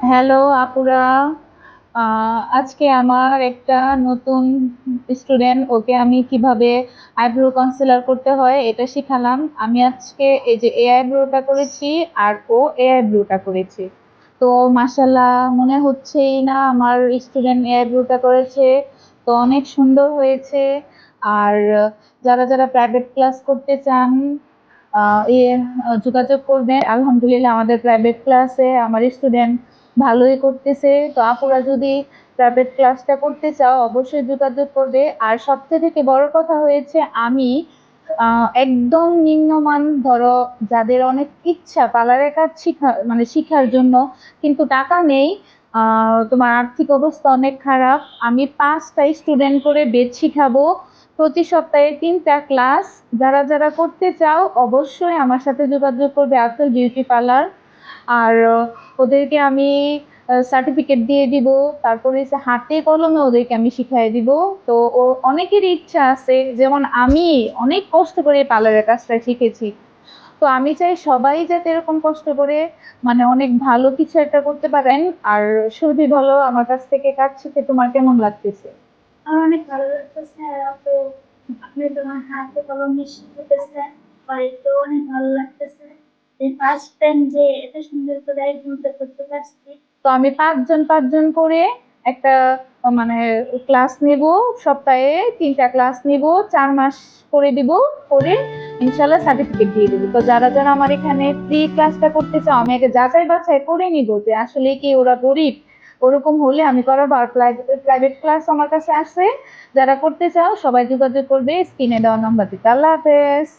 Hello আপুরা। আজকে আমার একটা নতুন স্টুডেন্ট, ওকে আমি কিভাবে আইব্রো কনসিলার করতে হয় এটা শিখালাম। আমি আজকে এই যে এ আইব্রোটা করেছি আর ও এ আইব্রোটা করেছি। তো মাশাল্লাহ মনে হচ্ছেই না আমার স্টুডেন্ট এ আইব্রোটা করেছে। তো অনেক সুন্দর হয়েছে। আর যারা যারা প্রাইভেট ক্লাস করতে চান যোগাযোগ করবেন। আলহামদুলিল্লাহ আমাদের প্রাইভেট ক্লাসে আমার স্টুডেন্ট ভালোই করতেছে। তো আপুরা যদি প্রাইভেট ক্লাসটা করতে চাও অবশ্যই যোগাযোগ করবে। আর সবচেয়ে থেকে বড় কথা হয়েছে আমি একদম নিম্নমান, ধরো যাদের অনেক ইচ্ছা পার্লারের কাজ শিখার জন্য কিন্তু টাকা নেই, তোমার আর্থিক অবস্থা অনেক খারাপ, আমি 5টা স্টুডেন্ট করে বেচ শিখাবো প্রতি সপ্তাহে 3টা ক্লাস। যারা যারা করতে চাও অবশ্যই আমার সাথে যোগাযোগ করবে আফজল বিউটি পার্লার। আর ওদেরকে আমি সার্টিফিকেট দিয়ে দিব। তারপরে হাতে কলমে ওদেরকে আমি শিখিয়ে দিব। তো ও অনেকেরই ইচ্ছা আছে, যেমন আমি অনেক কষ্ট করে পার্লারের কাজটা শিখেছি। তো আমি চাই সবাই যাতে এরকম কষ্ট করে মানে অনেক ভালো কিছু একটা করতে পারেন। আর সুরভি, বলো আমার কাছ থেকে কাজ শিখে তোমার কেমন লাগতেছে? আমার অনেক ভালো লাগতেছে। আর আপনি তোমার হাতে কলমে শিখতেছেন, তো অনেক ভালো লাগতেছে। এই ফার্স্ট টাইম যে এত সুন্দর করে আইডিয়া করতে পারছি। তো আমি পাঁচজন পাঁচজন করে একটা মানে ক্লাস নিব। সপ্তাহে 3টা ক্লাস নিব, 4 মাস করে দিব। করে ইনশাল্লাহ সার্টিফিকেট দিয়ে দিব। তো যারা যারা আমার এখানে ফ্রি ক্লাসটা করতে চাও আমি আগে যাচাই বাছাই করে নিব যে আসলে কি ওরা গরিব। ওরকম হলে আমি করাবো। আর প্রাইভেট ক্লাস আমার কাছে আছে। যারা করতে চাও সবাই যোগাযোগ করবে স্ক্রিনে দেওয়া নাম্বার থেকে। আল্লাহ হাফেজ।